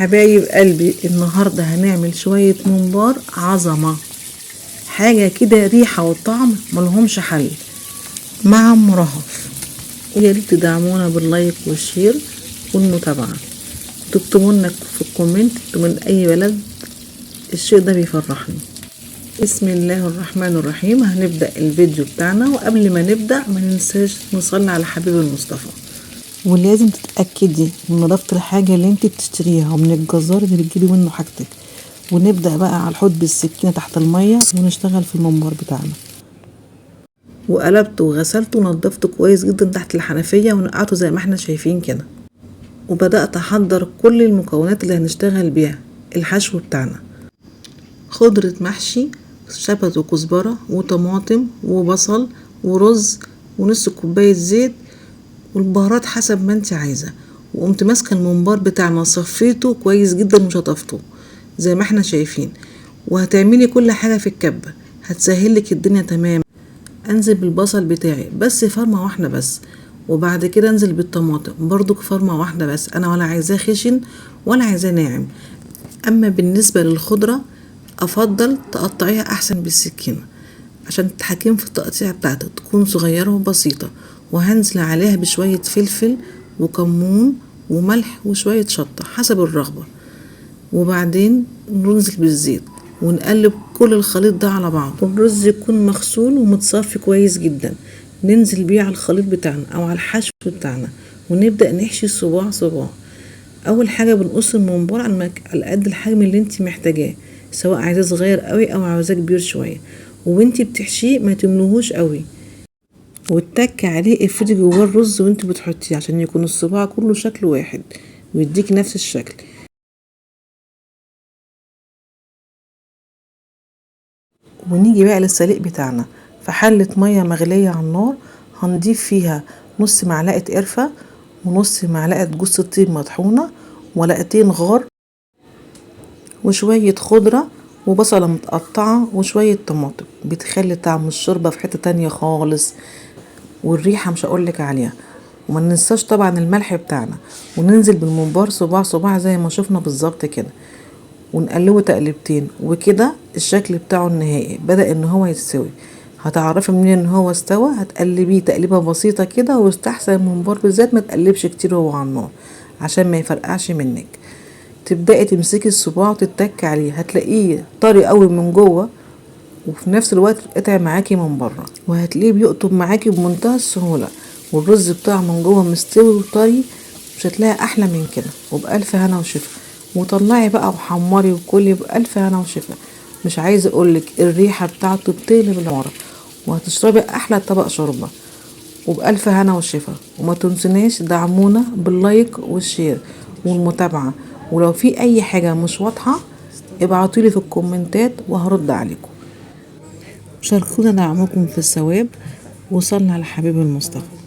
حبايب قلبي، النهاردة هنعمل شوية ممبار عظمة، حاجة كده ريحة وطعم ملهمش حل مع مرهف. ويا ريت تدعمونا باللايك والشير والمتابعة، تكتبوا لنا في الكومنت من اي بلد، الشيء ده بيفرحني. بسم الله الرحمن الرحيم. هنبدأ الفيديو بتاعنا، وقبل ما نبدأ ما ننساش نصلي على حبيب المصطفى. ولازم تتأكدي من نظافة الحاجة اللي انت بتشتريها ومن الجزار اللي بتجيبي منه حاجتك. ونبدأ بقى على الحوض بالسكينة تحت المية ونشتغل في الممبار بتاعنا. وقلبته وغسلته ونضفته كويس جدا تحت الحنفية ونقعته زي ما احنا شايفين كده. وبدأت احضر كل المكونات اللي هنشتغل بيها الحشو بتاعنا. خضرة محشي، شبت وكزبرة وطماطم وبصل ورز ونص كوباية زيت، والبهارات حسب ما انت عايزة. وقمت ماسكه الممبار بتاعنا صفيته كويس جدا وشطفته زي ما احنا شايفين. وهتعملي كل حاجة في الكبة هتسهلك الدنيا تمام. انزل بالبصل بتاعي بس فرمة واحدة بس، وبعد كده انزل بالطماطم برضو فرمة واحدة بس، انا ولا عايزاه خشن ولا عايزاه ناعم. اما بالنسبة للخضرة افضل تقطعيها احسن بالسكينة عشان تتحكم في التقطيع بتاعتها تكون صغيرة وبسيطة. وهنزل عليها بشوية فلفل وكمون وملح وشوية شطة حسب الرغبة. وبعدين ننزل بالزيت ونقلب كل الخليط ده على بعض، والرز يكون مغسول ومتصفي كويس جدا. ننزل بيه على الخليط بتاعنا او على الحشو بتاعنا ونبدأ نحشي صباع صباع. اول حاجة بنقص الممبار على قد الحجم اللي انت محتاجاه، سواء عايزاه صغير قوي او عايزاه كبير شوية. وانت بتحشيه ما تملوهوش قوي، وتتك عليه افردي جواه الرز وانت بتحطيه عشان يكون الصباع كله شكل واحد ويديك نفس الشكل. ونيجي بقى للسليق بتاعنا. في حلة مية مغلية على النار هنضيف فيها نص معلقة قرفة ونص معلقة جوز الطيب مطحونة ومعلقتين غار وشوية خضرة وبصلة متقطعة وشوية طماطم، بتخلي طعم الشوربة في حتة تانية خالص، والريحة مش هقولك عليها. وما ننساش طبعا الملح بتاعنا. وننزل بالممبار صباع صباع زي ما شفنا بالظبط كده، ونقلبه تقلبتين، وكده الشكل بتاعه النهائي بدأ ان هو يستوي. هتعرفي منين ان هو استوى؟ هتقلبيه تقليبه بسيطة كده، واستحسن الممبار بالذات ما تقلبش كتير وهو على النار عشان ما يفرقعش منك. تبدأي تمسكي الصباع وتتك عليه، هتلاقيه طري قوي من جوه وفي نفس الوقت قطع معاكي من بره، وهتلاقيه بيقطب معاكي بمنتهى السهولة. والرز بتاعه من جوه مستوي وطري، مش هتلاقي احلى من كده. وبألف هنا وشفا. وطلعي بقى وحمري وكلي بألف هنا وشفا. مش عايزه اقولك الريحه بتاعته بتقلب العماره، وهتشربي احلى طبق شوربه. وبألف هنا وشفا. وما تنسوناش دعمونا باللايك والشير والمتابعه. ولو في اي حاجه مش واضحه ابعتولي في الكومنتات وهرد عليكم. شاركونا دعمكم في الثواب، وصلنا على حبيب المصطفى.